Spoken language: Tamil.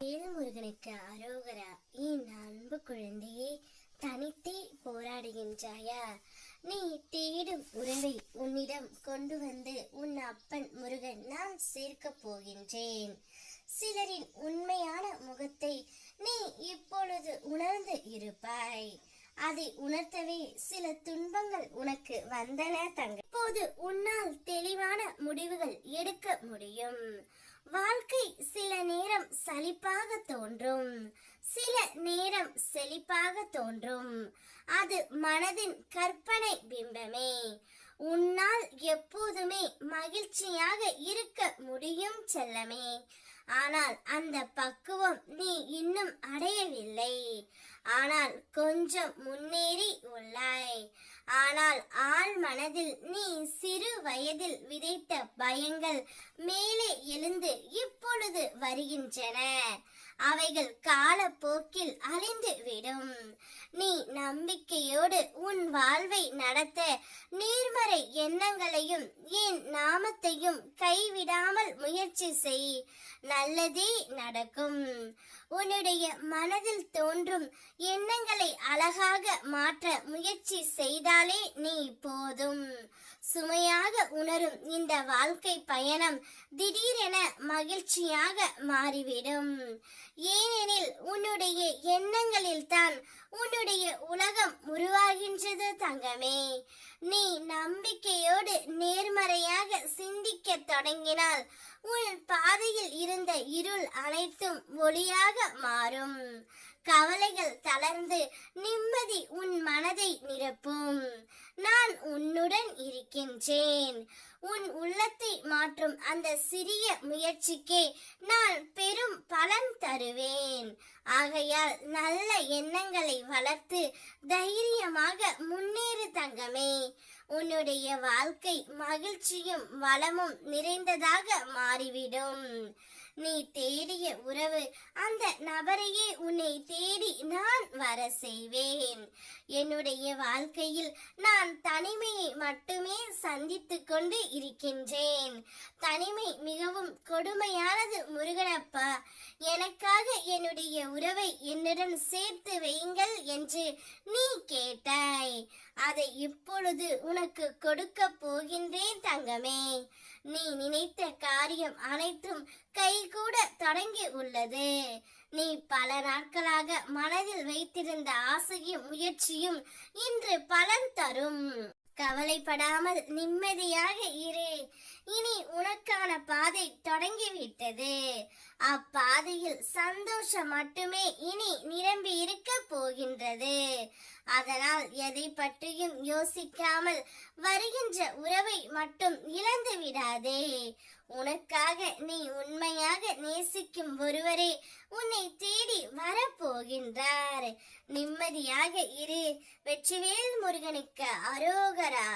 வேல்முருகனுக்கு அரோகரா. என் அன்பு குழந்தையே, தனித்தே போராடுகின்றாயா? நீ தேடும் உறவை உன்னிடம் கொண்டு வந்து உன் அப்பன் முருகன் நான் சேர்க்க போகின்றேன். சிலரின் உண்மையான முகத்தை நீ இப்பொழுது உணர்ந்து இருப்பாய். அதை உணர்த்தவே சில துன்பங்கள் உனக்கு வந்தன தங்க. இப்போது உன்னால் தெளிவான முடிவுகள் எடுக்க முடியும். வாழ்க்கை சில நேரம் சலிப்பாக தோன்றும், சில நேரம் செழிப்பாக தோன்றும். அது மனதின் கற்பனை பிம்பமே. உன்னால் எப்போதுமே மகிழ்ச்சியாக இருக்க முடியும் செல்லமே. ஆனால் அந்த பக்குவம் நீ இன்னும் அடையவில்லை. ஆனால் கொஞ்சம் முன்னேறி உள்ளாய். ஆனால் ஆள் மனதில் நீ சிறு வயதில் விதைத்த பயங்கள் மேலே எழுந்து இப்பொழுது வருகின்றன. அவைகள் காலப்போக்கில் அழிந்து விடும். நீ நம்பிக்கையோடு உன் வாழ்வை நடத்த நேர்மறை எண்ணங்களையும் என் நாமத்தையும் கைவிடாமல் முயற்சி செய். நல்லதே நடக்கும். உன்னுடைய மனதில் தோன்றும் எண்ணங்களை அழகாக மாற்ற முயற்சி செய்தாலே நீ போதும். சுமையாக உணரும் இந்த வாழ்க்கை பயணம் திடீரென மகிழ்ச்சியாக மாறிவிடும். ஏனெனில் உன்னுடைய எண்ணங்களில் தான் உன்னுடைய உலகம் உருவாகின்றது தங்கமே. நீ நம்பிக்கையோடு நேர்மறையாக சிந்திக்க தொடங்கினால் உன் பாதையில் இருந்த இருள் அனைத்தும் ஒளியாக மாறும். கவலைகள் தளர்ந்து நிம்மதி உன் மனதை நிரப்பும். நான் உன்னுடன் இருக்கின்றேன். உன் உள்ளத்தை மாற்றும் அந்த சிறிய முயற்சிக்கே நான் பெரும் பலன் தருவேன். ஆகையால் நல்ல எண்ணங்களை வளர்த்து தைரியமாக முன்னேறு தங்கமே. உன்னுடைய வாழ்க்கை மகிழ்ச்சியும் வளமும் நிறைந்ததாக மாறிவிடும். நீ தேடிய உறவு அந்த நபரையே உன்னை தேடி நான் வர செய்வேன். என்னுடைய வாழ்க்கையில் நான் தனிமையை மட்டுமே சந்தித்து கொண்டு இருக்கின்றேன். தனிமை மிகவும் கொடுமையானது முருகனப்பா. எனக்காக என்னுடைய உறவை என்னுடன் சேர்த்து வையுங்கள் என்று நீ கேட்டாய். அதை இப்பொழுது உனக்கு கொடுக்க போகின்றேன் தங்கமே. நீ நினைத்த காரியம் அனைத்தும் கைகூட தொடங்கி உள்ளது. நீ பல நாட்களாக மனதில் வைத்திருந்த ஆசையும் முயற்சியும் இன்று பலன் தரும். கவலைப்படாமல் நிம்மதியாக இரு. இனி உனக்கான பாதை தொடங்கிவிட்டது. அப்பாதையில் சந்தோஷம் மட்டுமே இனி நிரம்பி இருக்க போகின்றது. அதனால் எதை பற்றியும் யோசிக்காமல் வருகின்ற உறவை மட்டும் இழந்து விடாதே. உனக்காக நீ உண்மையாக நேசிக்கும் ஒருவரே உன்னை தேடி வரப்போகின்றார். நிம்மதியாக இரு. வெற்றிவேல் முருகனுக்கு அரோகரா.